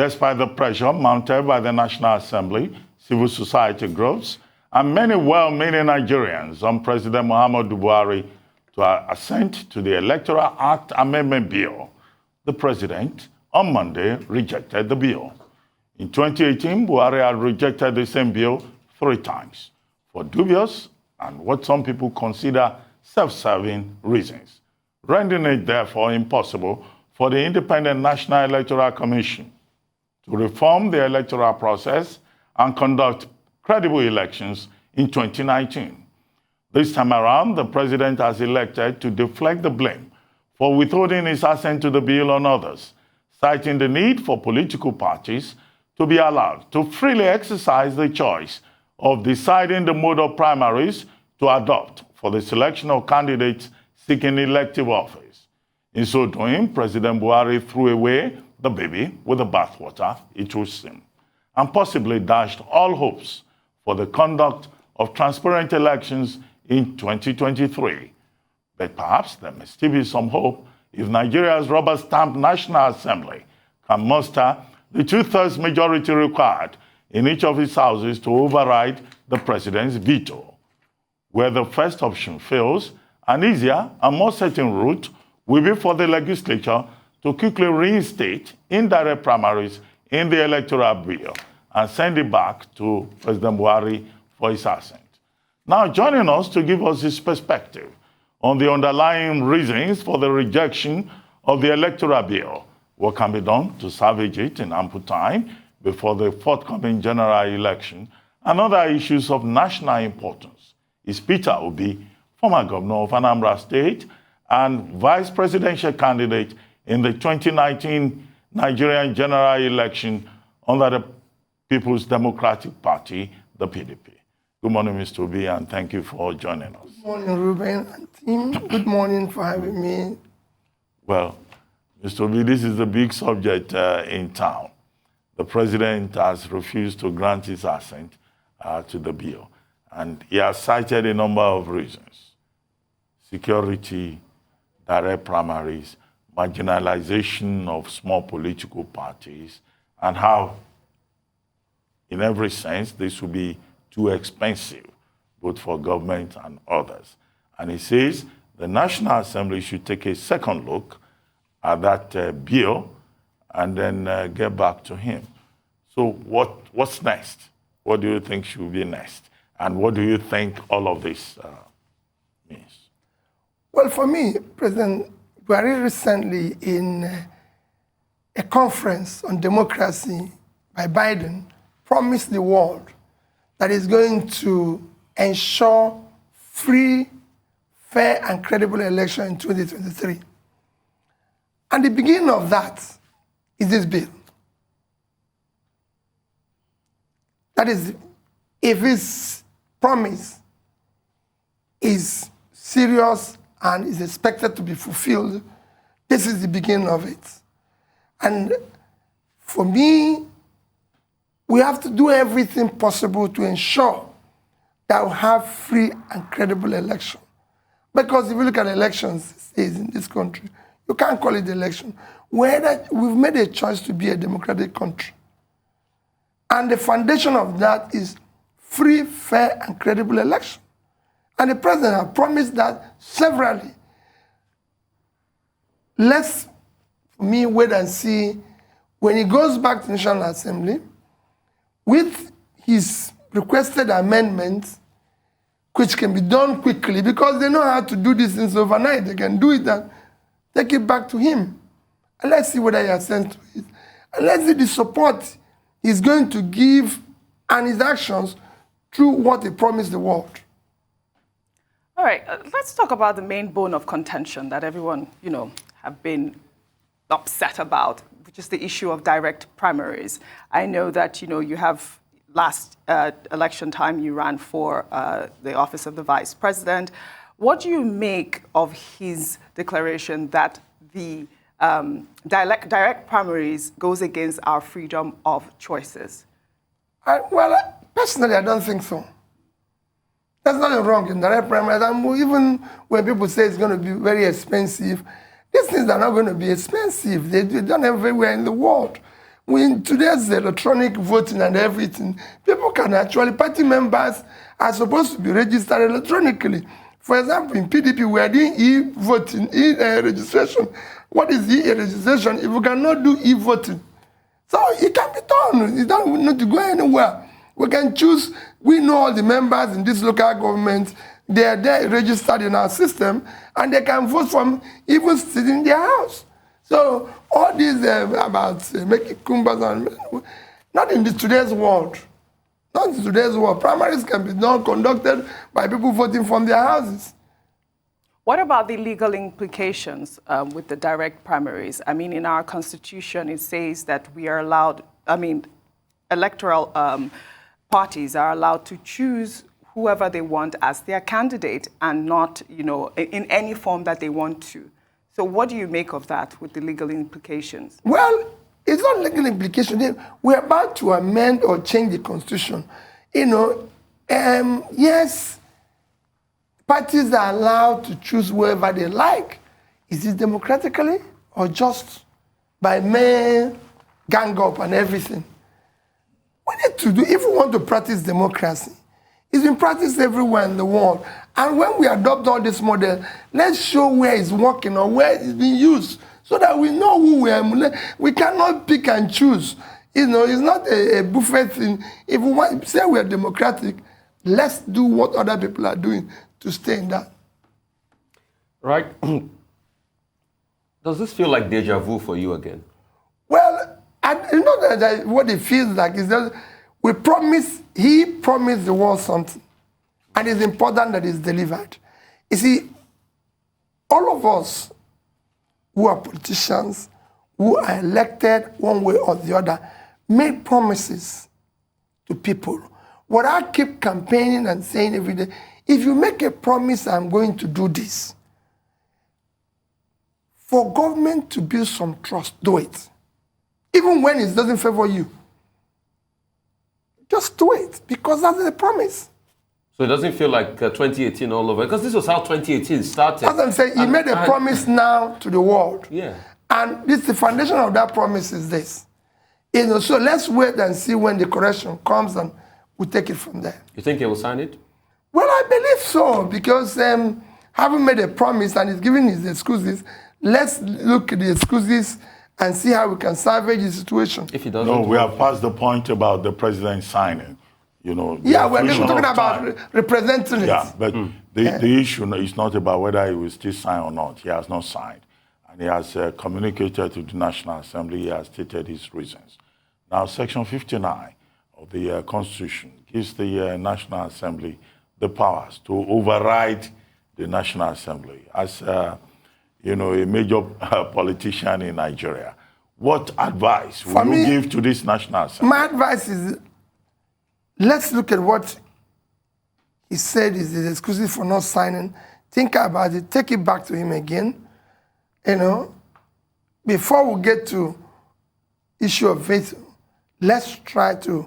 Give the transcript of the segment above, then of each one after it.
despite the pressure mounted by the National Assembly, civil society groups, and many well-meaning Nigerians on President Muhammadu Buhari to assent to the Electoral Act Amendment Bill. The president, on Monday, rejected the bill. In 2018, Buhari had rejected the same bill 3 times for dubious and what some people consider self-serving reasons, rendering it therefore impossible for the Independent National Electoral Commission to reform the electoral process and conduct credible elections in 2019. This time around, the president has elected to deflect the blame for withholding his assent to the bill on others, citing the need for political parties to be allowed to freely exercise the choice of deciding the mode of primaries to adopt for the selection of candidates seeking elective office. In so doing, President Buhari threw away the baby with the bathwater, it would seem, and possibly dashed all hopes for the conduct of transparent elections in 2023. But perhaps there may still be some hope if Nigeria's rubber-stamped National Assembly can muster the 2/3 majority required in each of its houses to override the president's veto. Where the first option fails, an easier and more certain route will be for the legislature to quickly reinstate indirect primaries in the Electoral Bill and send it back to President Buhari for his assent. Now, joining us to give us his perspective on the underlying reasons for the rejection of the Electoral Bill, what can be done to salvage it in ample time before the forthcoming general election, and other issues of national importance, is Peter Obi, former Governor of Anambra State and vice presidential candidate in the 2019 Nigerian general election under the People's Democratic Party, the PDP. Good morning, Mr. Obi, and thank you for joining us. Good morning, Ruben and team. Good morning for having me. Well, Mr. Obi, this is a big subject in town. The president has refused to grant his assent to the bill, and he has cited a number of reasons: security, direct primaries, marginalization of small political parties, and how, in every sense, this will be too expensive, both for government and others. And he says the National Assembly should take a second look at that bill and then get back to him. So what's next? What do you think should be next? And what do you think all of this means? Well, for me, President Buhari recently in a conference on democracy by Biden promised the world that is going to ensure free, fair, and credible election in 2023. And the beginning of that is this bill. That is, if his promise is serious and is expected to be fulfilled, this is the beginning of it. And for me, we have to do everything possible to ensure that we have free and credible election. Because if you look at elections in this country, you can't call it election. We've made a choice to be a democratic country. And the foundation of that is free, fair, and credible election. And the president has promised that severally. Let's, for me, wait and see when he goes back to the National Assembly with his requested amendments, which can be done quickly because they know how to do these things overnight. They can do it and take it back to him. And let's see whether he assents to it. And let's see the support he's going to give and his actions through what he promised the world. All right, let's talk about the main bone of contention that everyone, have been upset about, which is the issue of direct primaries. I know that, you have last election time you ran for the office of the vice president. What do you make of his declaration that the direct primaries goes against our freedom of choices? Personally, I don't think so. There's nothing wrong in direct primaries. And even when people say it's going to be very expensive, these things are not going to be expensive. They're done everywhere in the world. with today's electronic voting and everything, people can actually, party members are supposed to be registered electronically. For example, in PDP, we are doing e-voting, e-registration. What is e-registration if we cannot do e-voting? So it can be done. You don't need to go anywhere. We can choose, we know all the members in this local government, they are there registered in our system, and they can vote from even sitting in their house. So all these about making kumbas, not in today's world. Not in today's world. Primaries can be done, conducted by people voting from their houses. What about the legal implications with the direct primaries? I mean, in our constitution, it says that we are allowed, electoral parties are allowed to choose whoever they want as their candidate and not, in any form that they want to. So what do you make of that with the legal implications? Well, it's not legal implication. We're about to amend or change the constitution. Yes, parties are allowed to choose whoever they like. Is it democratically or just by mere gang up and everything? We need to do, if we want to practice democracy, it's been practiced everywhere in the world. And when we adopt all this model, let's show where it's working or where it's being used so that we know who we are. We cannot pick and choose. It's not a buffet thing. If we want to say we're democratic, let's do what other people are doing to stay in that. Right. Does this feel like deja vu for you again? Well, that what it feels like is that he promised the world something. And it's important that it's delivered. You see, all of us who are politicians, who are elected one way or the other, make promises to people. What I keep campaigning and saying every day, if you make a promise, I'm going to do this. For government to build some trust, do it. Even when it doesn't favor you. Just do it, because that's the promise. So it doesn't feel like 2018 all over? Because this was how 2018 started. As I'm saying, he made a promise now to the world. Yeah. And the foundation of that promise is this. So let's wait and see when the correction comes and we'll take it from there. You think he will sign it? Well, I believe so, because having made a promise and he's giving his excuses, let's look at the excuses and see how we can salvage the situation. If he doesn't. No, we have passed the point about the president signing. Yeah, we're talking about representing it. Yeah, but the issue is not about whether he will still sign or not. He has not signed. And he has communicated to the National Assembly. He has stated his reasons. Now, Section 59 of the Constitution gives the National Assembly the powers to override the National Assembly. As a major politician in Nigeria, what advice will you give to this National Assembly? My advice is, let's look at what he said is his excuses for not signing. Think about it. Take it back to him again. Before we get to issue of veto, let's try to,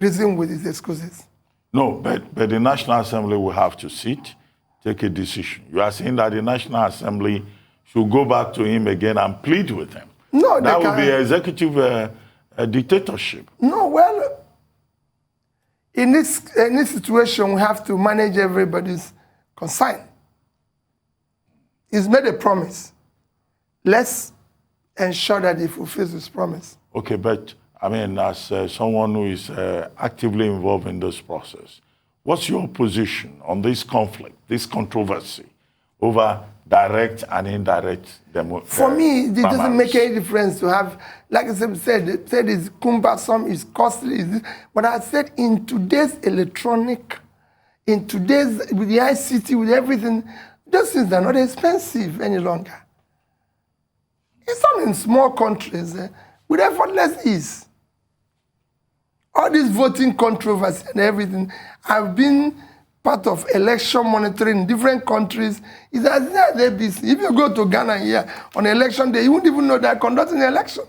reason with his excuses. No, but the National Assembly will have to sit, take a decision. You are saying that the National Assembly should go back to him again and plead with him. No, that would be executive dictatorship. No, well, in this situation, we have to manage everybody's concern. He's made a promise. Let's ensure that he fulfills his promise. Okay, but as someone who is actively involved in this process, what's your position on this conflict, this controversy over direct and indirect democracy? For me, it doesn't make any difference to have, like I said it's cumbersome, it's costly. But I said in today's electronic, with the ICT, with everything, those things are not expensive any longer. It's not in small countries with effortless ease. All this voting controversy and everything, I've been part of election monitoring in different countries. It's as they're busy. If you go to Ghana here on election day, you won't even know they're conducting an election.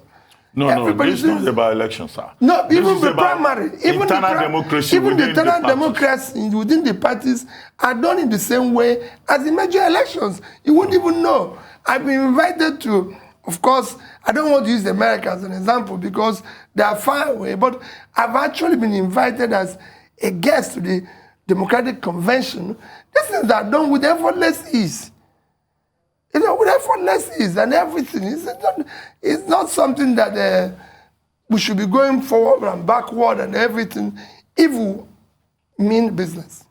No, this is not about elections, sir. No, this even the primary, even the democracy, even the internal democracy within the parties are done in the same way as the major elections. You wouldn't even know. I've been invited to Of course, I don't want to use America as an example because they are far away, but I've actually been invited as a guest to the Democratic Convention. These things are done with effortless ease. You know, with effortless ease and everything. It's not something that we should be going forward and backward and everything if we mean business.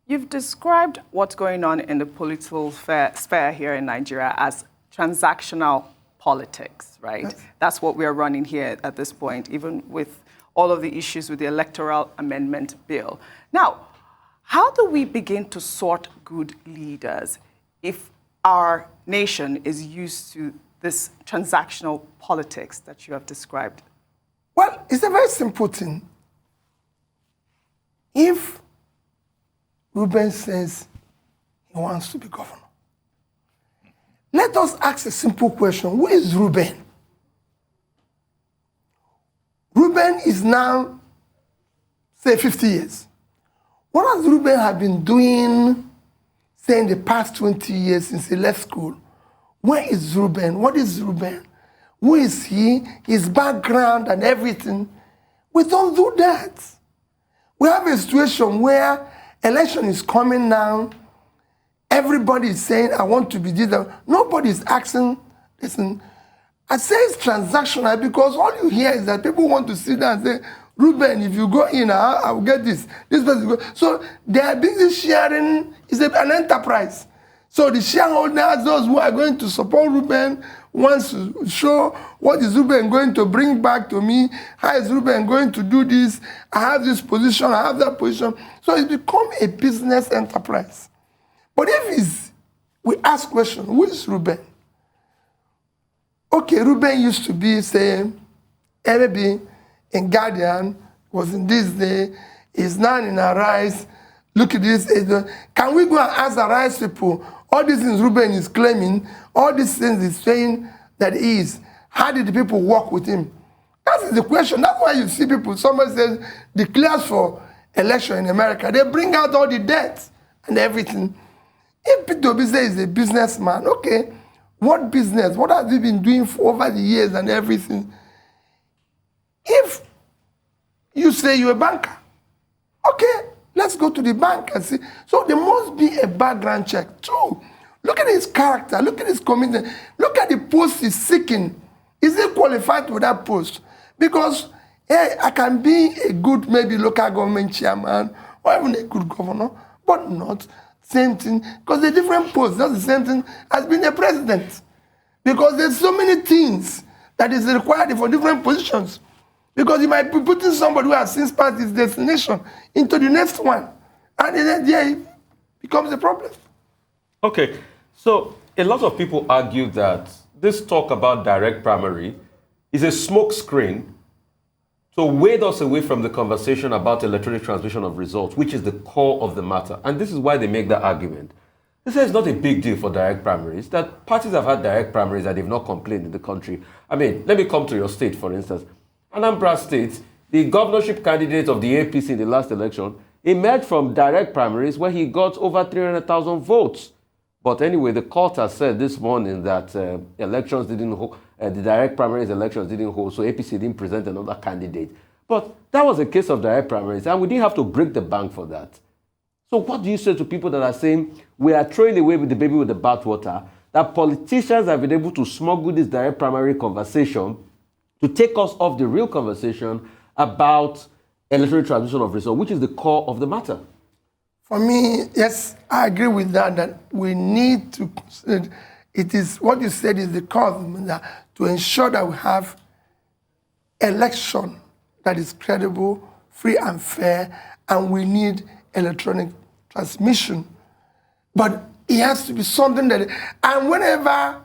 You've described what's going on in the political sphere here in Nigeria as transactional politics, right? Yes. That's what we are running here at this point, even with all of the issues with the Electoral Amendment Bill. Now, how do we begin to sort good leaders if our nation is used to this transactional politics that you have described? Well, it's a very simple thing. If Reuben says he wants to be governor, let us ask a simple question. Who is Reuben? Reuben is now, say, 50 years. What has Reuben have been doing, say, in the past 20 years since he left school? Where is Reuben? What is Reuben? Who is he? His background and everything. We don't do that. We have a situation where election is coming now. Everybody is saying, I want to be this. Nobody is asking, listen, I say it's transactional because all you hear is that people want to sit down and say, Reuben, if you go in, I will get this. This person go. So they are busy sharing. It's an enterprise. So the shareholders, those who are going to support Reuben, wants to show what is Reuben going to bring back to me. How is Reuben going to do this? I have this position. I have that position. So it's become a business enterprise. But if we ask questions, who is Reuben? Okay, Reuben used to be, say, maybe in Guardian, was in this day, is now in Arise. Look at this. Can we go and ask Arise people, all these things Reuben is claiming, all these things he's saying that he is, how did the people work with him? That is the question. That's why you see people, somebody says, declares for election in America, they bring out all the debts and everything. If Peter Obi says he's a businessman, okay, what business? What has he been doing for over the years and everything? If you say you're a banker, okay, let's go to the bank and see. So there must be a background check too. Look at his character, look at his commitment, look at the post he's seeking. Is he qualified for that post? Because, hey, I can be a good maybe local government chairman or even a good governor, but not same thing, because the different posts, not the same thing as being a president. Because there's so many things that is required for different positions. Because you might be putting somebody who has since passed his destination into the next one. And then there it becomes a problem. Okay, so a lot of people argue that this talk about direct primary is a smoke screen to wade us away from the conversation about electronic transmission of results, which is the core of the matter. And this is why they make that argument. They say it's not a big deal for direct primaries, that parties have had direct primaries and they've not complained in the country. I mean, let me come to your state, for instance. Anambra State, the governorship candidate of the APC in the last election, emerged from direct primaries where he got over 300,000 votes. But anyway, the court has said this morning that elections didn't hold, the direct primaries elections didn't hold, so APC didn't present another candidate. But that was a case of direct primaries, and we didn't have to break the bank for that. So what do you say to people that are saying we are throwing away with the baby with the bathwater, that politicians have been able to smuggle this direct primary conversation to take us off the real conversation about electoral transmission of results, which is the core of the matter? For me, yes, I agree with that we need to, it is, what you said is the core of the matter, to ensure that we have election that is credible, free and fair, and we need electronic transmission. But it has to be something that, and whenever,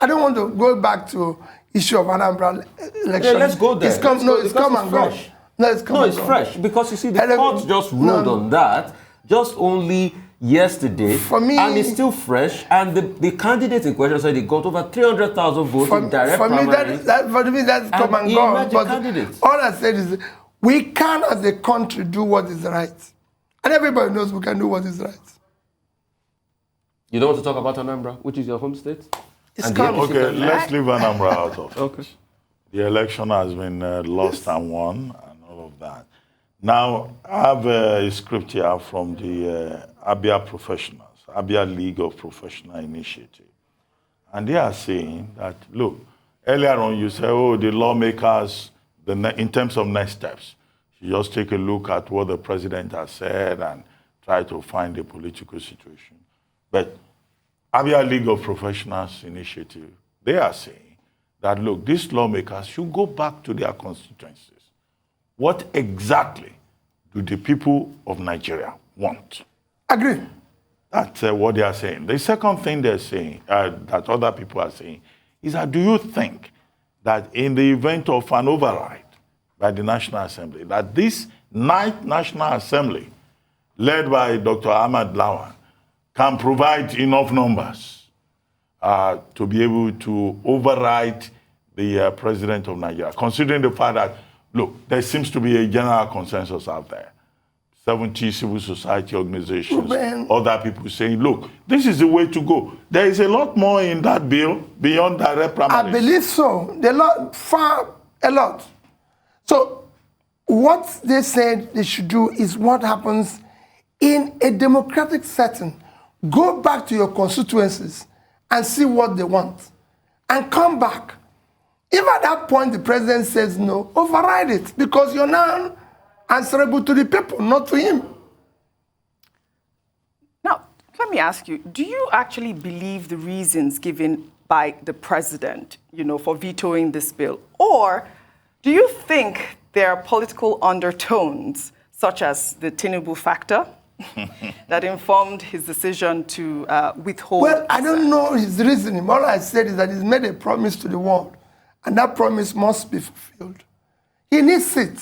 I don't want to go back to issue of Anambra election. Yeah, let's go there. It's come, it's come and go. No, it's come No, and it's go. fresh, because you see, the court just ruled on that just only yesterday. For me, and it's still fresh, and the candidate in question said he got over 300,000 votes in direct primaries. For me, that's come and go. But all I said is, we can, as a country, do what is right. And everybody knows we can do what is right. You don't want to talk about Anambra, which is your home state? It's And coming. Okay, let's leave Anambra out of it. Okay. The election has been lost and won and all of that. Now, I have a script here from the Abia Professionals, Abia League of Professional Initiative. And they are saying that, look, earlier on you said, oh, the lawmakers, in terms of next steps, you just take a look at what the president has said and try to find a political situation. But Abia League of Professionals Initiative, they are saying that, look, these lawmakers should go back to their constituencies. What exactly do the people of Nigeria want? Agree. That's what they are saying. The second thing they're saying, that other people are saying, is that do you think that in the event of an override by the National Assembly, that this ninth National Assembly, led by Dr. Ahmad Lawan, can provide enough numbers to be able to override the president of Nigeria, considering the fact that, look, there seems to be a general consensus out there. 70 civil society organizations, other people saying, look, this is the way to go. There is a lot more in that bill beyond direct primaries. I believe so. A lot. So what they said they should do is what happens in a democratic setting. Go back to your constituencies and see what they want. And come back. If at that point the president says no, override it, because you're now answerable to the people, not to him. Now, let me ask you, do you actually believe the reasons given by the president, for vetoing this bill? Or do you think there are political undertones, such as the Tinubu factor, that informed his decision to withhold? Well, I don't know his reasoning. All I said is that he's made a promise to the world, and that promise must be fulfilled. He needs it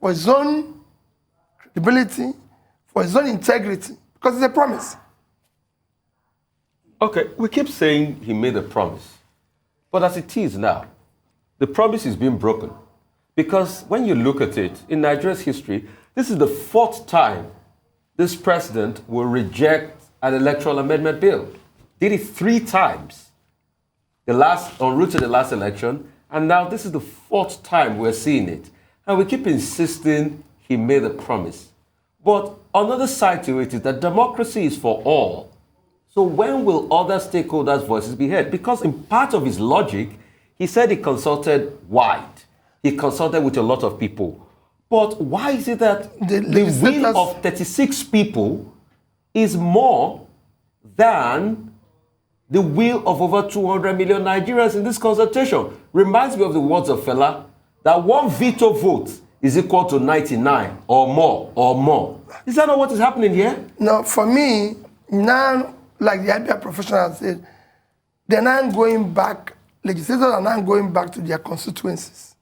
for his own credibility, for his own integrity, because it's a promise. Okay, we keep saying he made a promise. But as it is now, the promise is being broken. Because when you look at it, in Nigeria's history, this is the 4th time this president will reject an electoral amendment bill. Did it 3 times. En route to the last election, and now this is the 4th time we're seeing it. And we keep insisting he made a promise. But another side to it is that democracy is for all. So when will other stakeholders' voices be heard? Because in part of his logic, he said he consulted wide. He consulted with a lot of people. But why is it that the will of 36 people is more than the will of over 200 million Nigerians in this consultation? Reminds me of the words of Fela, that one veto vote is equal to 99 or more. Is that not what is happening here? No, for me, now, like the IBA professional said, they're now going back, legislators are now going back to their constituencies.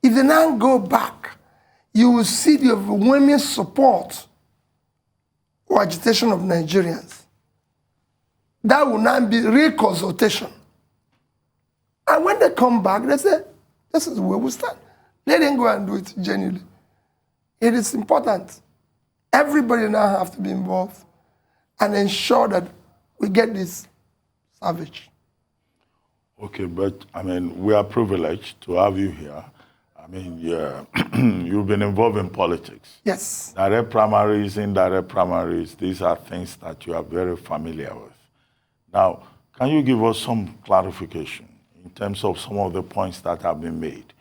If they now go back, you will see the overwhelming support or agitation of Nigerians. That will now be real consultation. And when they come back, they say, this is where we stand. Let them go and do it genuinely. It is important. Everybody now have to be involved and ensure that we get this salvage. Okay, but we are privileged to have you here. You've been involved in politics. Yes. Direct primaries, indirect primaries, these are things that you are very familiar with. Now, can you give us some clarification in terms of some of the points that have been made?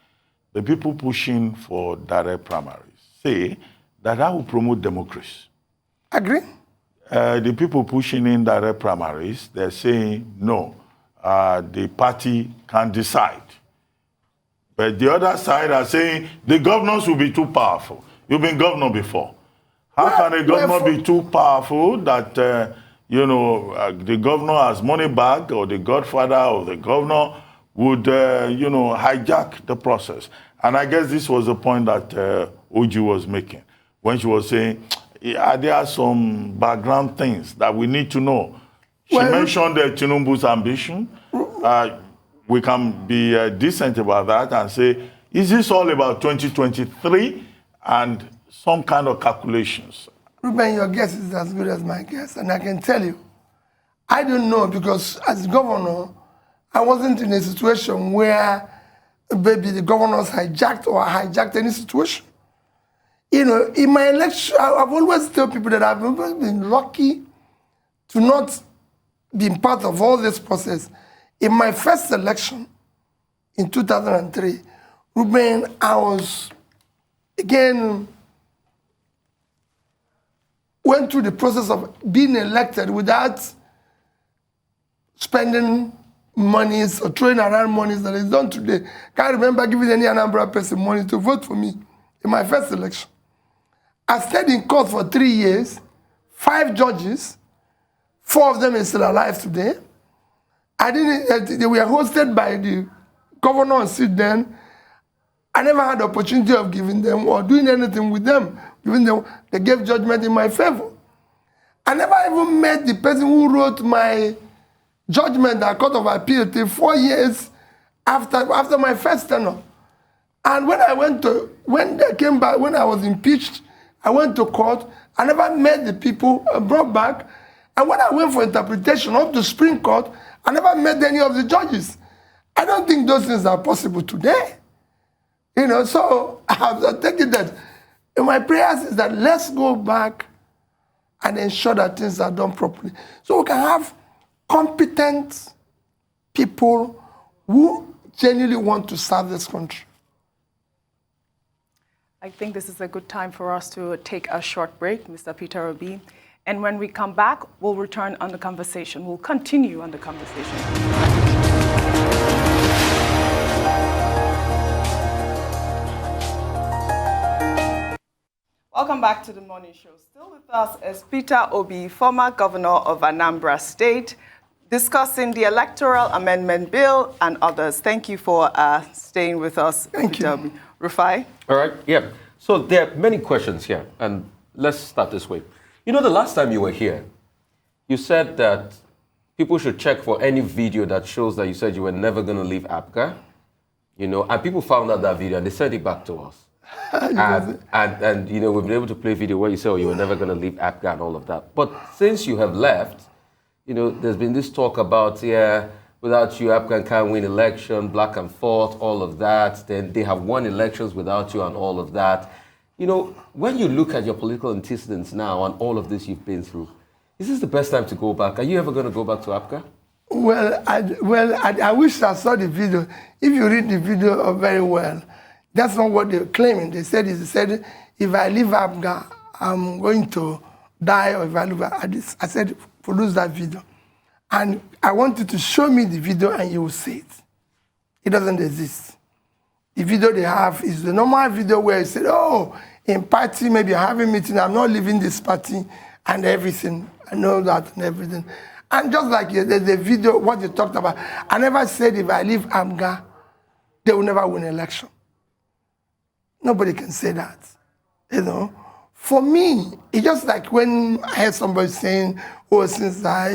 The people pushing for direct primaries say that will promote democracy. Agree. The people pushing indirect primaries, they're saying no, the party can decide. But the other side are saying the governors will be too powerful. You've been governor before. How can a governor be too powerful that, the governor has money bag, or the godfather of the governor would, hijack the process? And I guess this was the point that Oji was making when she was saying, there are some background things that we need to know. She mentioned Tinubu's ambition. We can be decent about that and say, is this all about 2023 and some kind of calculations? Ruben, your guess is as good as my guess. And I can tell you, I don't know, because as governor, I wasn't in a situation where maybe the governors hijacked any situation. You know, in my election, I've always told people that I've always been lucky to not be part of all this process. In my first election in 2003, Ruben, I was, again, went through the process of being elected without spending monies or throwing around monies that is done today. Can't remember giving any Anambra person money to vote for me in my first election. I stayed in court for 3 years, 5 judges, 4 of them are still alive today. They were hosted by the governor and seat then. I never had the opportunity of giving them or doing anything with them. They gave judgment in my favor. I never even met the person who wrote my judgment at Court of Appeal till 4 years after my first tenure. And when they came back, when I was impeached, I went to court. I never met the people brought back. And when I went for interpretation up to Supreme Court, I never met any of the judges. I don't think those things are possible today. You know, so I have taken that. And my prayers is that let's go back and ensure that things are done properly. So we can have competent people who genuinely want to serve this country. I think this is a good time for us to take a short break, Mr. Peter Obi. And when we come back, we'll return on the conversation. We'll continue on the conversation. Welcome back to the morning show. Still with us is Peter Obi, former governor of Anambra State, discussing the Electoral Amendment Bill and others. Thank you for staying with us, Peter Obi. Rufai? All right, yeah. So there are many questions here, and let's start this way. You know, the last time you were here, you said that people should check for any video that shows that you said you were never going to leave APGA, you know, and people found out that video and they sent it back to us. and you know, we've been able to play a video where you say, oh, you were never going to leave APGA and all of that. But since you have left, you know, there's been this talk about, yeah, without you, APGA can't win election, back and forth, all of that. Then they have won elections without you and all of that. You know, when you look at your political antecedents now and all of this you've been through, is this the best time to go back? Are you ever going to go back to APGA? Well, I wish I saw the video. If you read the video very well, that's not what they're claiming. They said, if I leave APGA, I'm going to die, or if I leave, I said, produce that video. And I want you to show me the video and you will see it. It doesn't exist. The video they have is the normal video where you said, oh, in party, maybe you're having a meeting, I'm not leaving this party and everything. I know that and everything. And just like the video, what you talked about, I never said if I leave APGA, they will never win an election. Nobody can say that, you know. For me, it's just like when I heard somebody saying, oh, since if I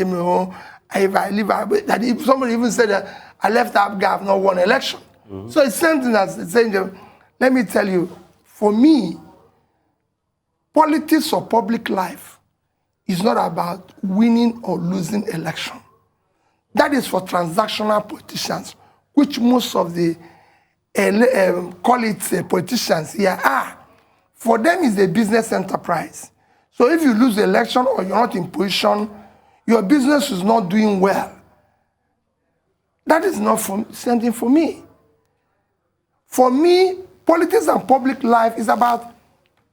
leave APGA, that if somebody even said that I left APGA, I've not won an election. Mm-hmm. So it's something that's saying, let me tell you, for me, politics or public life is not about winning or losing election. That is for transactional politicians, which most of the politicians here are. For them, it's a business enterprise. So if you lose the election or you're not in position, your business is not doing well. That is not something for me. For me, politics and public life is about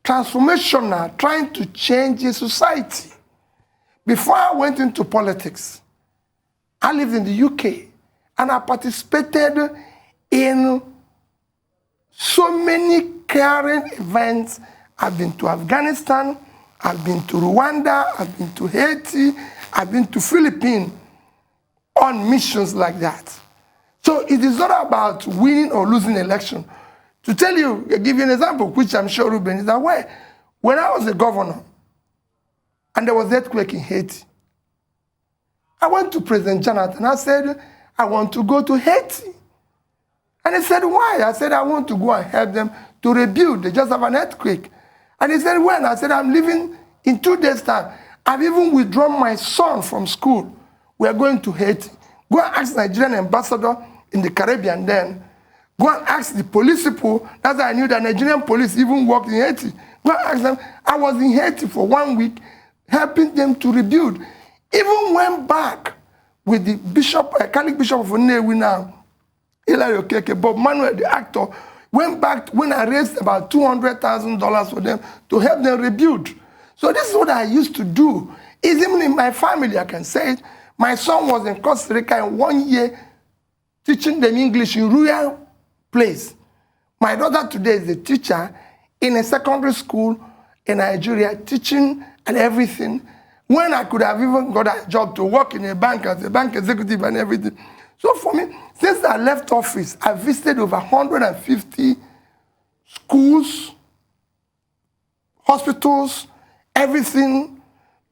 transformational, trying to change a society. Before I went into politics, I lived in the UK, and I participated in so many caring events. I've been to Afghanistan, I've been to Rwanda, I've been to Haiti, I've been to Philippines on missions like that. So it is not about winning or losing election. To tell you, I'll give you an example, which I'm sure Ruben is aware. When I was a governor, and there was an earthquake in Haiti, I went to President Jonathan. I said, I want to go to Haiti. And he said, why? I said, I want to go and help them to rebuild. They just have an earthquake. And he said, when? I said, I'm leaving in 2 days' time. I've even withdrawn my son from school. we are going to Haiti. Go and ask Nigerian ambassador in the Caribbean then. Go and ask the police people. That's how I knew that Nigerian police even worked in Haiti. Go and ask them. I was in Haiti for 1 week, helping them to rebuild. Even went back with the bishop, Catholic Bishop of Nnewi now, Hilary Okeke, Bob Manuel, the actor, went back when I raised about $200,000 for them to help them rebuild. So this is what I used to do. It's even in my family, I can say it. My son was in Costa Rica in 1 year teaching them English in rural place. My daughter today is a teacher in a secondary school in Nigeria, teaching and everything, when I could have even got a job to work in a bank as a bank executive and everything. So for me, since I left office, I visited over 150 schools, hospitals, everything,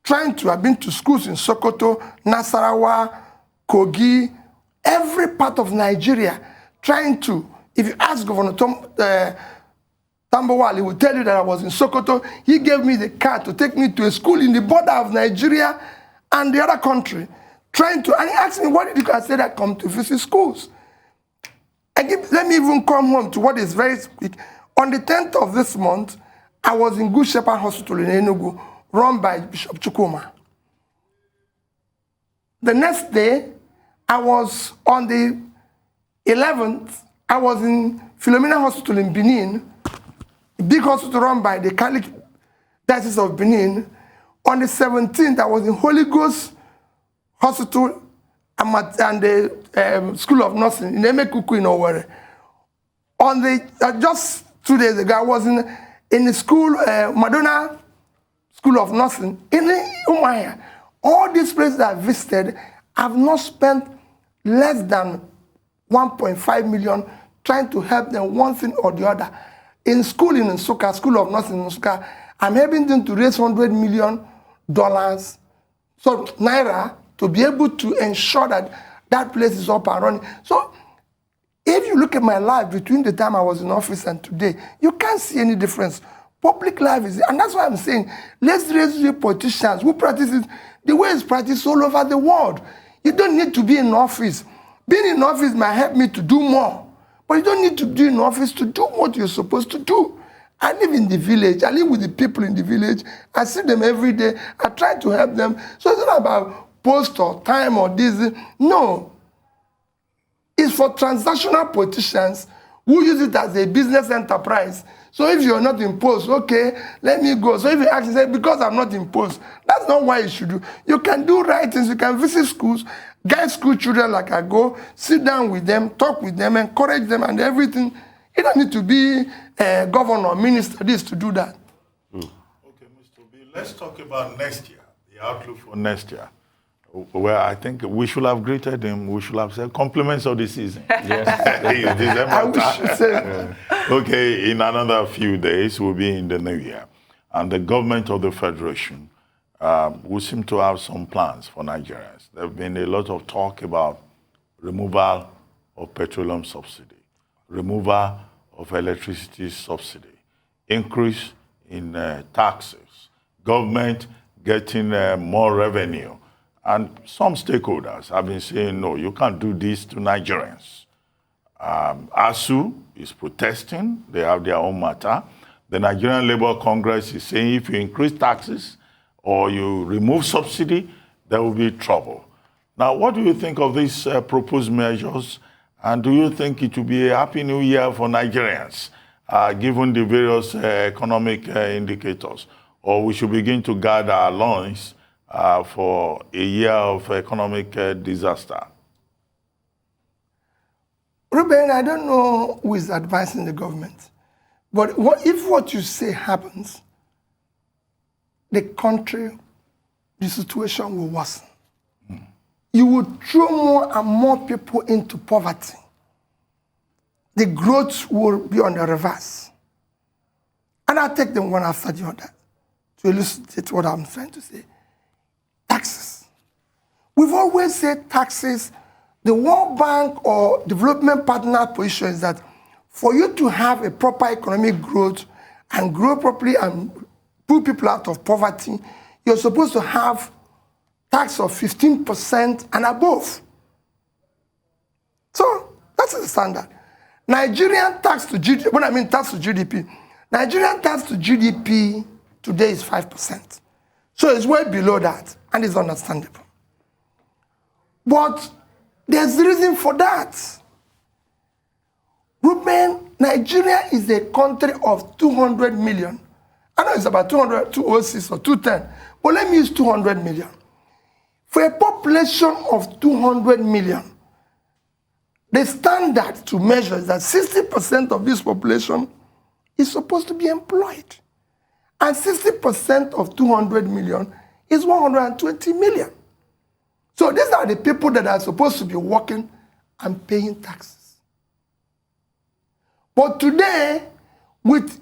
I've been to schools in Sokoto, Nasarawa, Kogi, every part of Nigeria, if you ask Governor Tambowal, he will tell you that I was in Sokoto. He gave me the car to take me to a school in the border of Nigeria and the other country, and he asked me, what did you do? I said, I come to visit schools. Let me even come home to what is very quick. On the 10th of this month, I was in Good Shepherd Hospital in Enugu, run by Bishop Chukwuma. The next day, I was on the 11th, I was in Philomena Hospital in Benin, a big hospital run by the Catholic Diocese of Benin. On the 17th, I was in Holy Ghost Hospital and the School of Nursing in Emekuku in Owerri. On the just 2 days ago, I was in the school, Madonna School of Nursing in Umuahia. All these places I visited, I've not spent less than 1.5 million trying to help them one thing or the other. In school in Nsukka, School of Nursing in Nsukka, I'm helping them to raise $100 million, so Naira, to be able to ensure that that place is up and running. So if you look at my life between the time I was in office and today, you can't see any difference. Public life is, and that's why I'm saying, let's raise the politicians who practice it the way it's practiced all over the world. You don't need to be in office. Being in office might help me to do more, but you don't need to be in office to do what you're supposed to do. I live in the village. I live with the people in the village. I see them every day. I try to help them. So it's not about post or time or this. No. It's for transactional politicians who use it as a business enterprise. So if you're not in post, okay, let me go. So if you actually say, because I'm not in post, that's not what you should do. You can do right things. You can visit schools, guide school children like I go, sit down with them, talk with them, encourage them and everything. You don't need to be a governor or minister this to do that. Okay, Mr. B, let's talk about next year, the outlook for next year. Well, I think we should have greeted him. We should have said compliments of the season. Yes. I wish you said. Okay, in another few days, we'll be in the new year. And the government of the Federation will seem to have some plans for Nigerians. There have been a lot of talk about removal of petroleum subsidy, removal of electricity subsidy, increase in taxes, government getting more revenue. And some stakeholders have been saying, no, you can't do this to Nigerians. ASU is protesting. They have their own matter. The Nigerian Labour Congress is saying if you increase taxes or you remove subsidy, there will be trouble. Now, what do you think of these proposed measures? And do you think it will be a happy new year for Nigerians, given the various economic indicators? Or we should begin to guard our loins for a year of economic disaster? Ruben, I don't know who is advising the government, but if what you say happens, the country, the situation will worsen. You will throw more and more people into poverty. The growth will be on the reverse. And I'll take them one after the other to illustrate what I'm trying to say. Taxes. We've always said taxes. The World Bank or development partner position is that for you to have a proper economic growth and grow properly and pull people out of poverty, you're supposed to have tax of 15% and above. So that's the standard. Nigerian tax to GDP, when I mean tax to GDP, Nigerian tax to GDP today is 5%. So it's way below that, and it's understandable. But there's reason for that. Ruben, Nigeria is a country of 200 million. I know it's about 200, 206 or 210, but let me use 200 million. For a population of 200 million, the standard to measure is that 60% of this population is supposed to be employed. And 60% of 200 million is 120 million. So these are the people that are supposed to be working and paying taxes. But today, with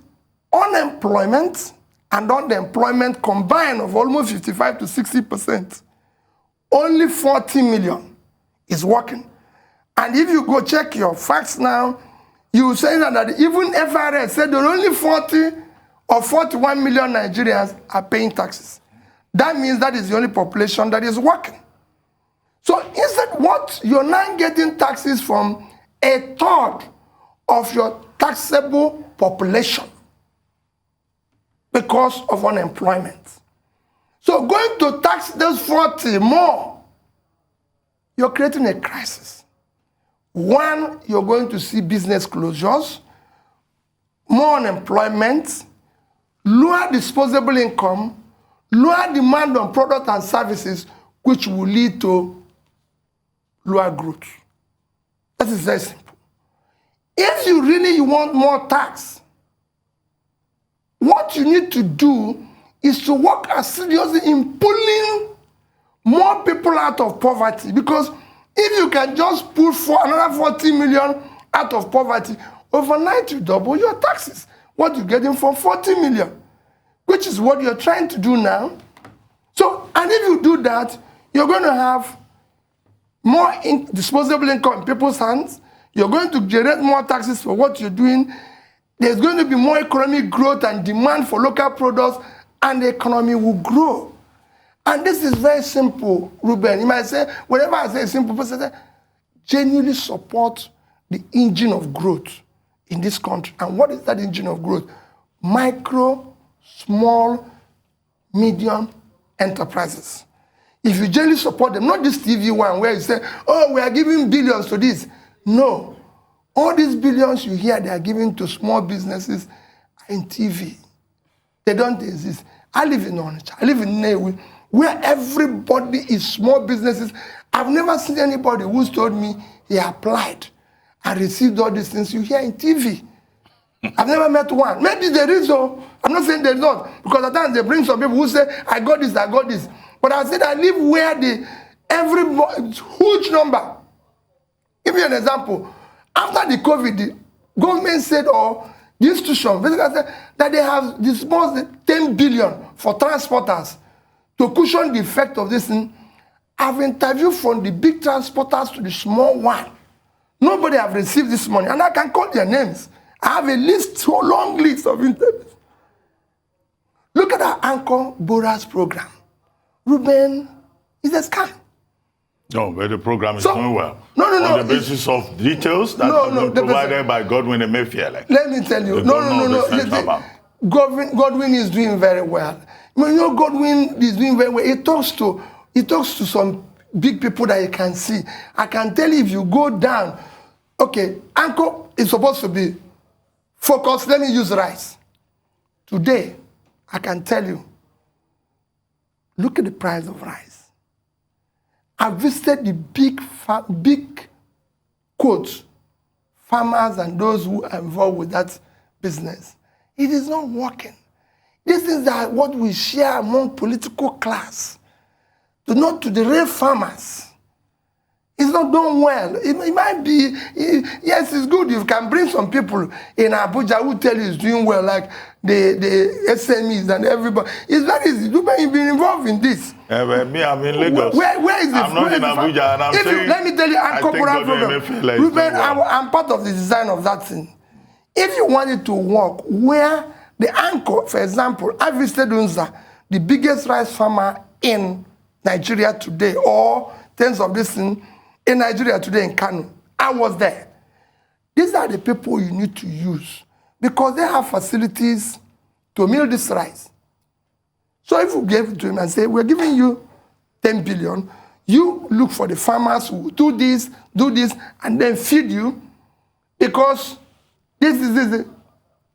unemployment and underemployment combined of almost 55 to 60%, only 40 million is working. And if you go check your facts now, you will say that even FRS said that only 40 or 41 million Nigerians are paying taxes. That means that is the only population that is working. So instead, what you're now getting taxes from a third of your taxable population because of unemployment. So going to tax those 40 more, you're creating a crisis. One, you're going to see business closures, more unemployment, lower disposable income, lower demand on products and services, which will lead to lower growth. That is very simple. If you really want more tax, what you need to do is to work as seriously in pulling more people out of poverty. Because if you can just pull for another 40 million out of poverty, overnight you double your taxes. What you're getting from 40 million, which is what you're trying to do now. So, and if you do that, you're going to have more disposable income in people's hands. You're going to generate more taxes for what you're doing. There's going to be more economic growth and demand for local products, and the economy will grow. And this is very simple, Ruben. You might say, whenever I say simple, person say, genuinely support the engine of growth in this country. And what is that engine of growth? Micro, small, medium enterprises. If you generally support them, not this TV one where you say, oh, we are giving billions to this. No. All these billions you hear they are giving to small businesses in TV. They don't exist. I live in Onitsha. I live in Newi, where everybody is small businesses. I've never seen anybody who's told me he applied and received all these things you hear in TV. I've never met one. Maybe there is, though. I'm not saying there's not, because at times they bring some people who say, I got this, I got this. But I said I live where everybody, huge number. Give me an example. After the COVID, the government said, or the institution, basically said that they have disbursed 10 billion for transporters to cushion the effect of this thing. I've interviewed from the big transporters to the small one. Nobody have received this money, and I can call their names. I have a list, so long list of interviews. Look at our Anchor Boras program. Ruben is a scam. No, but the program is So- doing well. No. On the basis of details that have been provided by Godwin Emefiele. Let me tell you. The No. governor of the Central Bank. Godwin is doing very well. You know, Godwin is doing very well. He talks to some big people that you can see. I can tell you if you go down, okay, Anchor is supposed to be focused. Let me use rice. Today, I can tell you, look at the price of rice. I visited the big quotes, farmers and those who are involved with that business. It is not working. These things are what we share among political class, not to the real farmers. It's not done well. It might be, yes, it's good. You can bring some people in Abuja who tell you it's doing well, like the SMEs and everybody. It's very easy. You've been involved in this. But me, I'm in Lagos. Where is it? I'm not in Abuja, and I'm saying, let me tell you, I'm corporate program. Ruben, I'm part of the design of that thing. If you want it to work, where the Anchor, for example, I visited Unza, the biggest rice farmer in Nigeria today, or tens of this in Nigeria today in Kano. I was there. These are the people you need to use because they have facilities to mill this rice. So if you give it to him and say, we're giving you 10 billion, you look for the farmers who do this, and then feed you because this is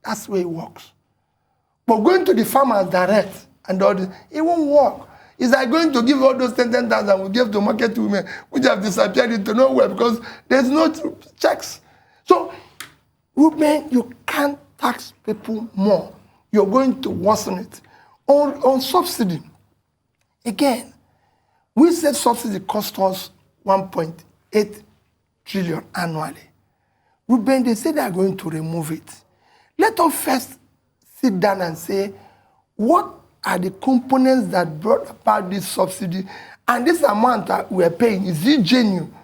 that's the way it works. But going to the farmers direct and all this, it won't work. It's like going to give all those 10,000 we give to market women, which have disappeared into nowhere because there's no checks. So, women, you can't tax people more. You're going to worsen it. On subsidy, again, we said subsidy cost us 1.8 trillion annually. Women, they say they are going to remove it. Let us first sit down and say, what are the components that brought about this subsidy? And this amount that we're paying, is it genuine?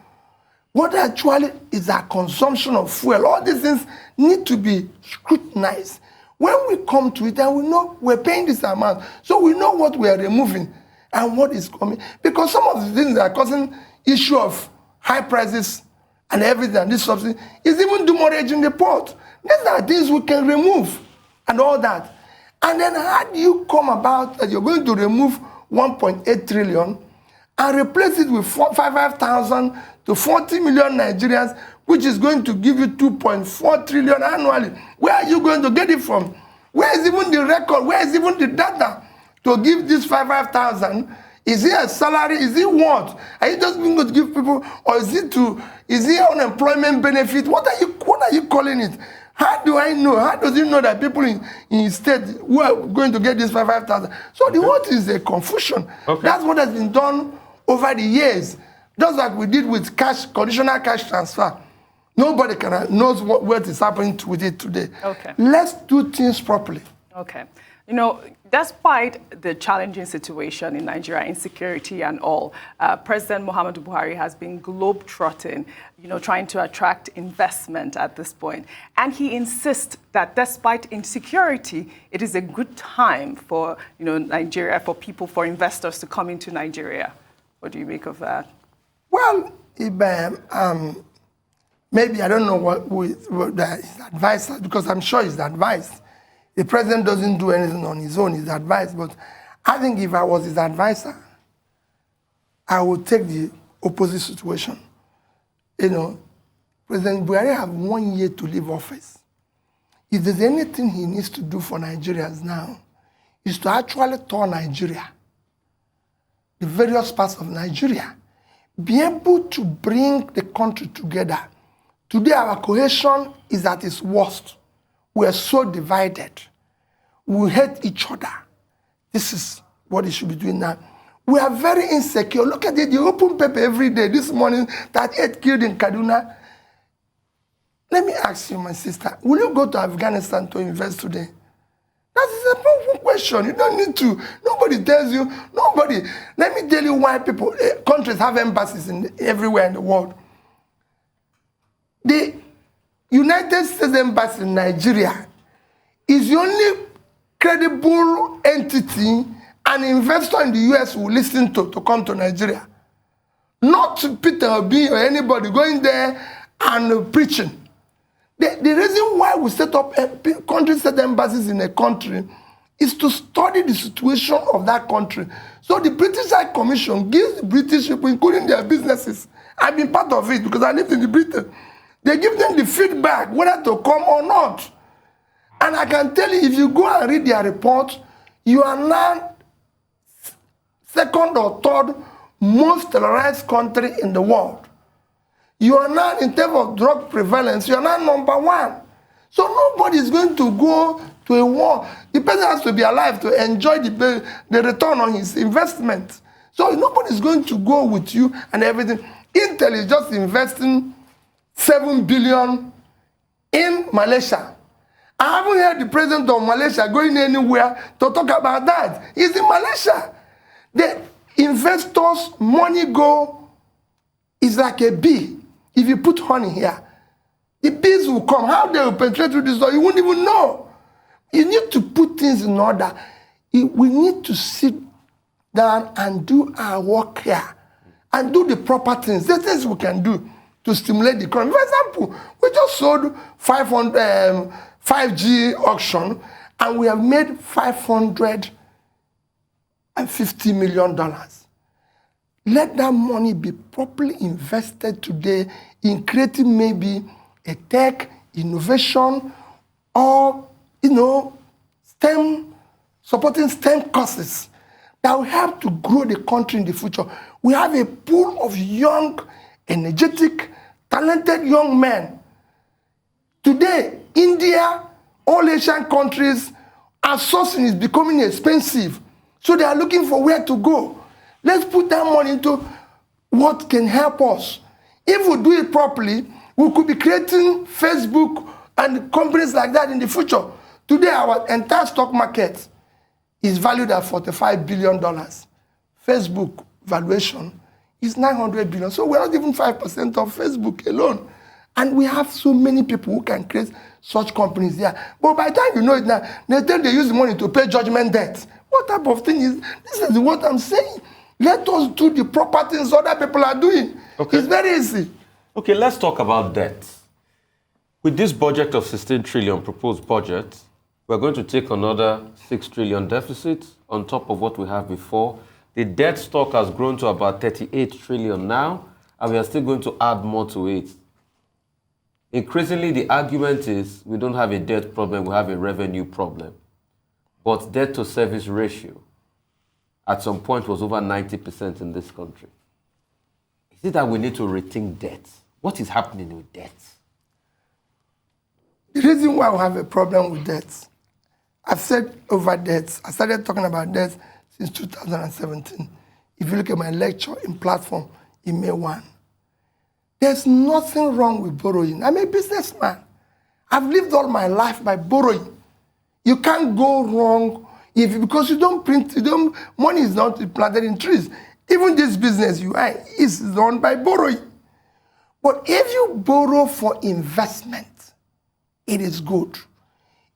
What actually is our consumption of fuel? All these things need to be scrutinized. When we come to it and we know we're paying this amount, so we know what we are removing and what is coming. Because some of the things that are causing issue of high prices and everything, and this subsidy, is even demurrage in the port. These are things we can remove and all that. And then how do you come about that you're going to remove 1.8 trillion and replace it with 5,000 to 40 million Nigerians, which is going to give you 2.4 trillion annually? Where are you going to get it from? Where is even the record? Where is even the data to give this 5,000? Is it a salary? Is it what? Are you just going to give people, or is it unemployment benefit? What are you calling it? How do I know? How does he know that people in state who are going to get this 5,000? So the whole is a confusion. Okay. That's what has been done over the years. Just like we did with cash, conditional cash transfer. Nobody knows what is happening with it today. Okay. Let's do things properly. Okay. You know, despite the challenging situation in Nigeria, insecurity and all, President Muhammadu Buhari has been globe-trotting, you know, trying to attract investment at this point. And he insists that despite insecurity, it is a good time for, you know, Nigeria, for people, for investors to come into Nigeria. What do you make of that? Well, maybe I don't know what his advice, because I'm sure his advice. The president doesn't do anything on his own, his advice. But I think if I was his advisor, I would take the opposite situation. You know, President Buhari has 1 year to leave office. If there's anything he needs to do for Nigerians now, is to actually tour Nigeria, the various parts of Nigeria, be able to bring the country together. Today, our cohesion is at its worst. We are so divided. We hate each other. This is what he should be doing now. We are very insecure. Look at it. You open paper every day. This morning, 38 killed in Kaduna. Let me ask you, my sister, will you go to Afghanistan to invest today? That is a powerful question. You don't need to. Nobody tells you. Nobody. Let me tell you why countries have embassies everywhere in the world. The United States Embassy in Nigeria is the only credible entity an investor in the US will listen to come to Nigeria. Not Peter Obi or anybody going there and preaching. The reason why we set up country-state embassies in a country is to study the situation of that country. So the British High Commission gives the British people, including their businesses, I've been part of it because I lived in Britain. They give them the feedback whether to come or not. And I can tell you, if you go and read their report, you are now second or third most terrorized country in the world. You are now, in terms of drug prevalence, you are now number 1. So nobody is going to go to a war. The person has to be alive to enjoy the return on his investment. So nobody is going to go with you and everything. Intel is just investing 7 billion in Malaysia. I haven't heard the president of Malaysia going anywhere to talk about that. He's in Malaysia. The investors' money go is like a bee. If you put honey here, the bees will come. How they will penetrate through this door, you won't even know. You need to put things in order. We need to sit down and do our work here and do the proper things. The things we can do to stimulate the economy. For example, we just sold 5G auction and we have made $550 million. Let that money be properly invested today in creating maybe a tech, innovation, or, supporting STEM courses that will help to grow the country in the future. We have a pool of young, energetic, talented young men. Today, India, all Asian countries, outsourcing is becoming expensive. So they are looking for where to go. Let's put that money into what can help us. If we do it properly, we could be creating Facebook and companies like that in the future. Today, our entire stock market is valued at $45 billion. Facebook valuation is $900 billion. So we're not even 5% of Facebook alone. And we have so many people who can create such companies there. But by the time you know it now, they use the money to pay judgment debt. What type of thing is this? Is what I'm saying. Let us do the proper things other people are doing. Okay. It's very easy. Okay, let's talk about debt. With this budget of 16 trillion proposed budget, we're going to take another 6 trillion deficit on top of what we have before. The debt stock has grown to about 38 trillion now, and we are still going to add more to it. Increasingly, the argument is we don't have a debt problem, we have a revenue problem. But debt to service ratio at some point was over 90% in this country. Is it that we need to rethink debt? What is happening with debt? The reason why we have a problem with debt, I've said over debts. I started talking about debt since 2017. If you look at my lecture in platform in May 1, there's nothing wrong with borrowing. I'm a businessman. I've lived all my life by borrowing. You can't go wrong because you don't print, money is not planted in trees. Even this business you are is done by borrowing. But if you borrow for investment, it is good.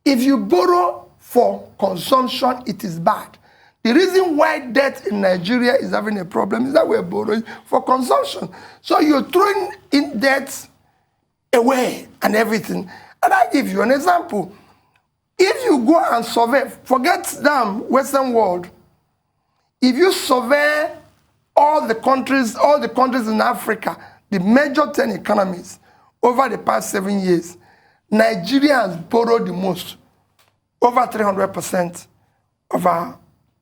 If you borrow for consumption, it is bad. The reason why debt in Nigeria is having a problem is that we're borrowing for consumption. So you're throwing in debt away and everything. And I give you an example. If you go and survey, forget them, Western world, if you survey all the countries in Africa, the major 10 economies, over the past 7 years, Nigeria has borrowed the most, over 300% of our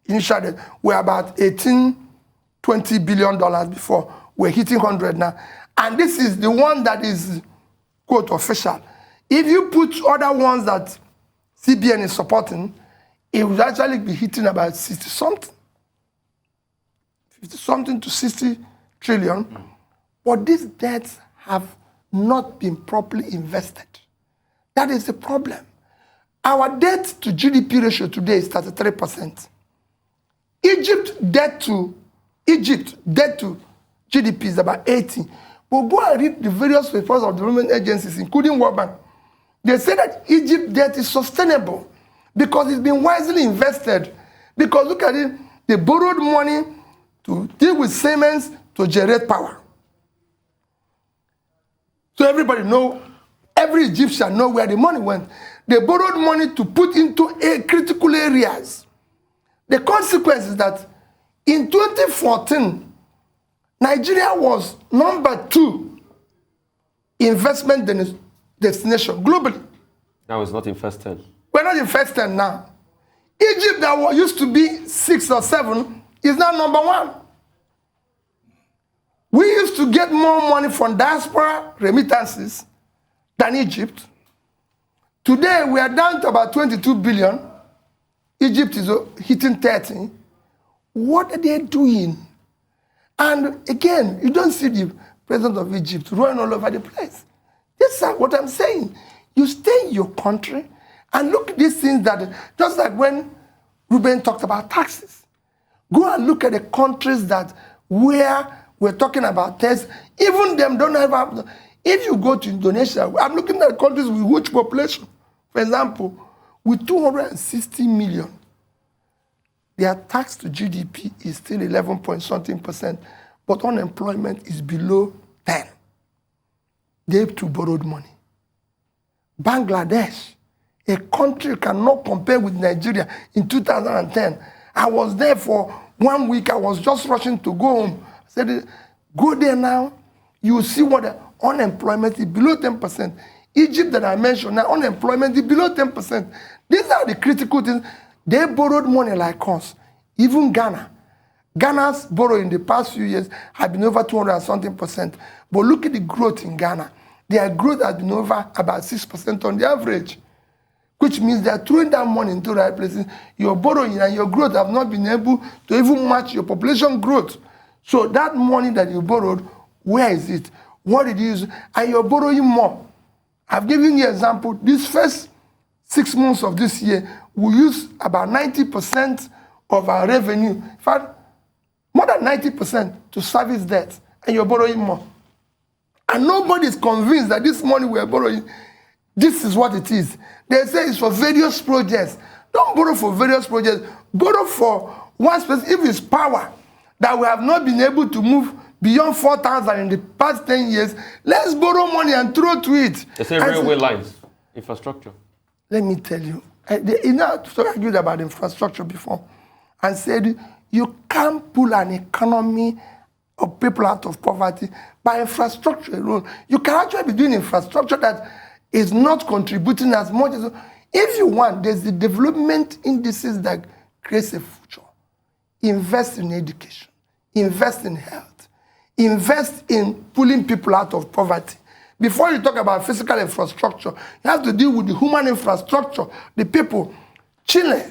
initial debt. We're about $18, $20 billion before. We're hitting 100 now. And this is the one that is, quote, official. If you put other ones that CBN is supporting, it would actually be hitting about 60-something. 50-something to 60 trillion. But these debts have not been properly invested. That is the problem. Our debt to GDP ratio today is 33%. Egypt debt to GDP is about 80. But go and read the various reports of the development agencies, including World Bank. They say that Egypt debt is sustainable because it's been wisely invested. Because look at it, they borrowed money to deal with Siemens to generate power. So everybody know, every Egyptian know where the money went. They borrowed money to put into critical areas. The consequence is that in 2014, Nigeria was #2 investment destination globally. Now it's not in first 10. We're not in first 10 now. Egypt, that used to be 6 or 7, is now #1. We used to get more money from diaspora remittances than Egypt. Today, we are down to about 22 billion. Egypt is hitting 30. What are they doing? And again, you don't see the president of Egypt running all over the place. This is what I'm saying. You stay in your country and look at these things that, just like when Ruben talked about taxes. Go and look at the countries that where we're talking about tax. Even them don't have. If you go to Indonesia, I'm looking at countries with huge population. For example, with 260 million, their tax to GDP is still 11 point something percent, but unemployment is below 10. They too borrowed money. Bangladesh, a country you cannot compare with Nigeria in 2010. I was there for 1 week. I was just rushing to go home. I said, go there now. You will see what the unemployment is below 10%. Egypt that I mentioned, now unemployment is below 10%. These are the critical things. They borrowed money like us. Even Ghana. Ghana's borrow in the past few years have been over 200 and something percent. But look at the growth in Ghana. Their growth has been over about 6% on the average, which means they're throwing that money into the right places. Your borrowing and your growth have not been able to even match your population growth. So that money that you borrowed, where is it? What did you use? And you're borrowing more. I've given you an example. This first 6 months of this year, we use about 90% of our revenue, in fact, more than 90% to service debt, and you're borrowing more. And nobody is convinced that this money we're borrowing, this is what it is. They say it's for various projects. Don't borrow for various projects. Borrow for one specific, if it's power, that we have not been able to move beyond 4,000 in the past 10 years, let's borrow money and throw to it. They say railway lines, infrastructure. Let me tell you, I argued about infrastructure before and said you can't pull an economy of people out of poverty by infrastructure alone. You can actually be doing infrastructure that is not contributing as much as... If you want, there's the development indices that creates a future. Invest in education, invest in health, invest in pulling people out of poverty. Before you talk about physical infrastructure, you have to deal with the human infrastructure, the people. Chile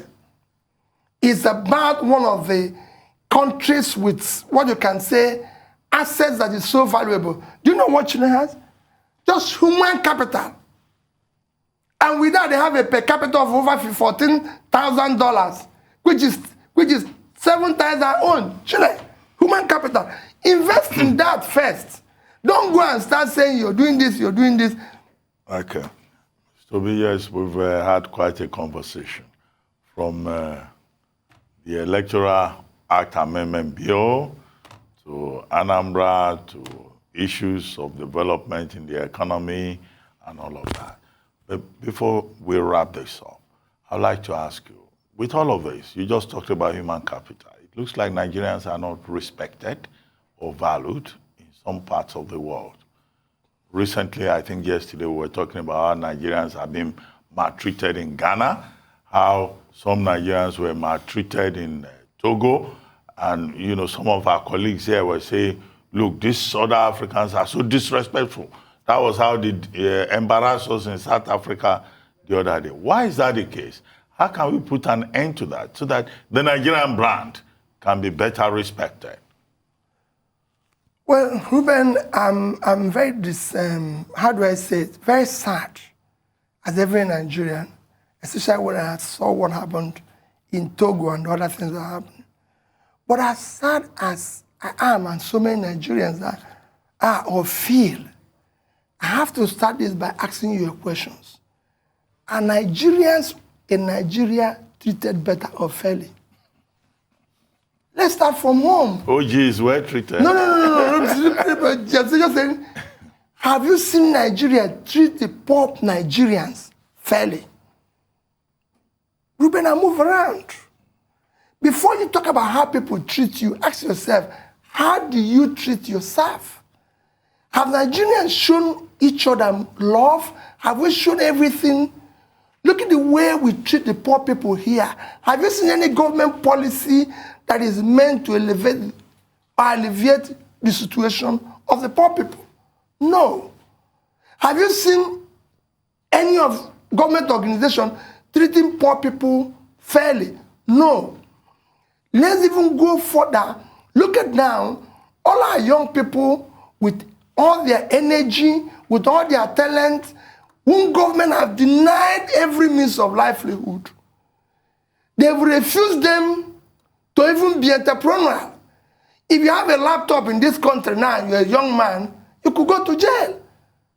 is about one of the countries with what you can say assets that is so valuable. Do you know what Chile has? Just human capital. And with that, they have a per capita of over $14,000, which is 7 times our own. Chile, human capital. Invest in that first. Don't go and start saying you're doing this, you're doing this. Okay. So, yes, we've had quite a conversation from the Electoral Act Amendment Bill to Anambra to issues of development in the economy and all of that. But before we wrap this up, I'd like to ask you, with all of this, you just talked about human capital. It looks like Nigerians are not respected or valued in some parts of the world. Recently, I think yesterday, we were talking about how Nigerians are being maltreated in Ghana, how some Nigerians were maltreated in Togo, and you know, some of our colleagues here were saying, look, these other Africans are so disrespectful. That was how they embarrassed us in South Africa the other day. Why is that the case? How can we put an end to that so that the Nigerian brand can be better respected? Well, Ruben, I'm very, how do I say it, very sad as every Nigerian, especially when I saw what happened in Togo and other things that happened. But as sad as I am and so many Nigerians are or feel, I have to start this by asking you questions. Are Nigerians in Nigeria treated better or fairly? Let's start from home. OGs were treated. No. Just saying, have you seen Nigeria treat the poor Nigerians fairly? Ruben, I move around. Before you talk about how people treat you, ask yourself, how do you treat yourself? Have Nigerians shown each other love? Have we shown everything? Look at the way we treat the poor people here. Have you seen any government policy that is meant to alleviate the situation of the poor people? No. Have you seen any of government organizations treating poor people fairly? No. Let's even go further. Look at now, all our young people with all their energy, with all their talent, whom government have denied every means of livelihood. They've refused them to even be entrepreneurial. If you have a laptop in this country now and you're a young man, you could go to jail.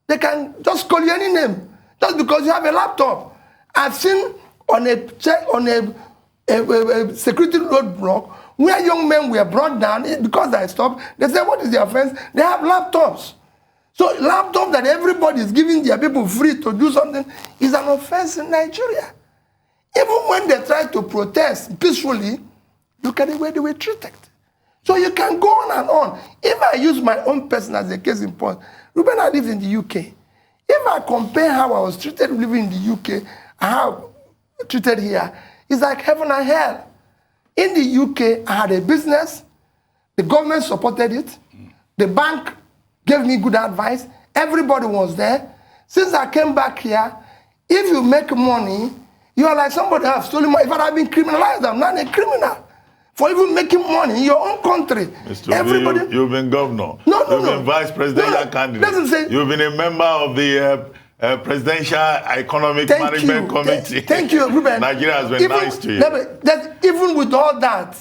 They can just call you any name just because you have a laptop. I've seen on a a security roadblock where young men were brought down because they stopped. They said, what is the offense? They have laptops. So laptop that everybody is giving their people free to do something is an offense in Nigeria. Even when they try to protest peacefully, look at the way they were treated. So you can go on and on. If I use my own person as a case in point, Ruben, I lived in the UK. If I compare how I was treated living in the UK and how I treated here, it's like heaven and hell. In the UK, I had a business. The government supported it. The bank gave me good advice. Everybody was there. Since I came back here, if you make money, you are like somebody has stolen money. If I had been criminalized, I'm not a criminal. For even making money in your own country. Mr. Everybody, you've been governor. You've been vice presidential candidate. You've been a member of the Presidential Economic Management Committee. Thank you, Ruben. Nigeria has been nice to you. Even with all that,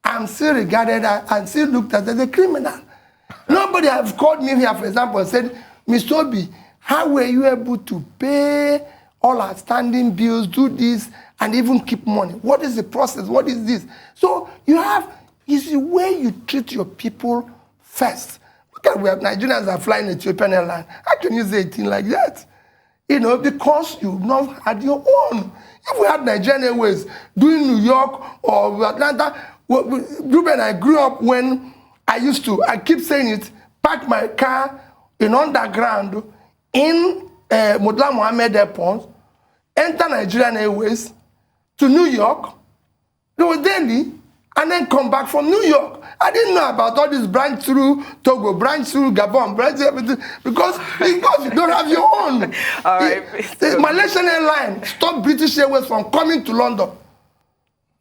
I'm still regarded and still looked at as a criminal. Nobody has called me here, for example, and said, Mr. Obi, how were you able to pay all outstanding bills, do this, and even keep money? What is the process? What is this? So it's the way you treat your people first. Look at where Nigerians are flying Ethiopian Airlines. How can you say a thing like that? You know, because you've not had your own. If we had Nigerian Airways doing New York or Atlanta, Ruben, I grew up when I keep saying it, park my car in underground in Murtala Mohammed Airport, enter Nigerian Airways to New York, to Delhi, and then come back from New York. I didn't know about all this branch through Togo, branch through Gabon, branch everything, because you don't have your own. All right. The Malaysian Airlines stopped British Airways from coming to London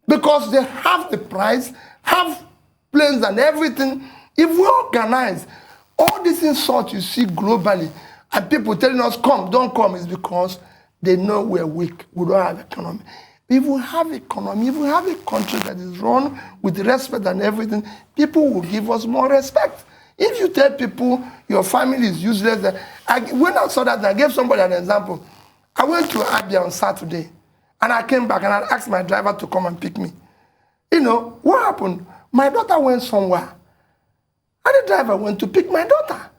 because they have the price, have planes and everything. If we organize all these insults you see globally, and people telling us, come, don't come, is because they know we're weak. We don't have economy. If we have economy, if we have a country that is run with respect and everything, people will give us more respect. If you tell people your family is useless, when I saw that, I gave somebody an example. I went to Abia on Saturday, and I came back and I asked my driver to come and pick me. You know, what happened? My daughter went somewhere, and the driver went to pick my daughter.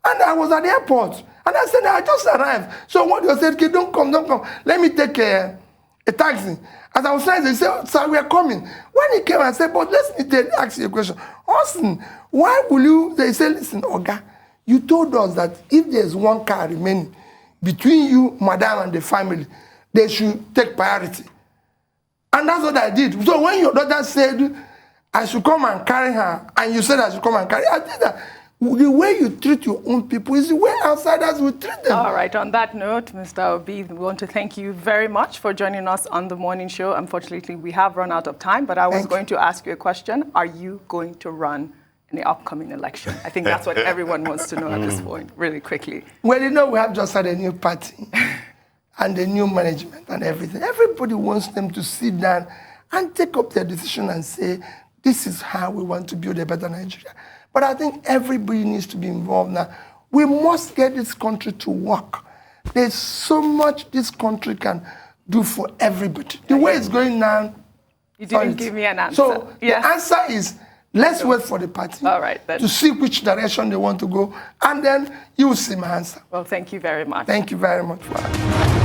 And I was at the airport, and I said, I just arrived. So what you said, kid, don't come. Let me take a taxi. As I was trying to say, sir, we are coming. When he came, I said, but let me ask you a question. Austin, why will you? They said, listen, Oga, you told us that if there's one car remaining between you, madam, and the family, they should take priority. And that's what I did. So when your daughter said, I should come and carry her, and you said I should come and carry her, I did that. The way you treat your own people is the way outsiders will treat them. All right. On that note, Mr. Obi, we want to thank you very much for joining us on the morning show. Unfortunately, we have run out of time, but I was going to ask you a question. Are you going to run in the upcoming election? I think that's what everyone wants to know at this point, really quickly. Well, you know, we have just had a new party and a new management and everything. Everybody wants them to sit down and take up their decision and say, this is how we want to build a better Nigeria. But I think everybody needs to be involved now. We must get this country to work. There's so much this country can do for everybody. The way it's going now... You didn't give me an answer. So the answer is, let's wait for the party to see which direction they want to go, and then you will see my answer. Well, thank you very much. Thank you very much for that.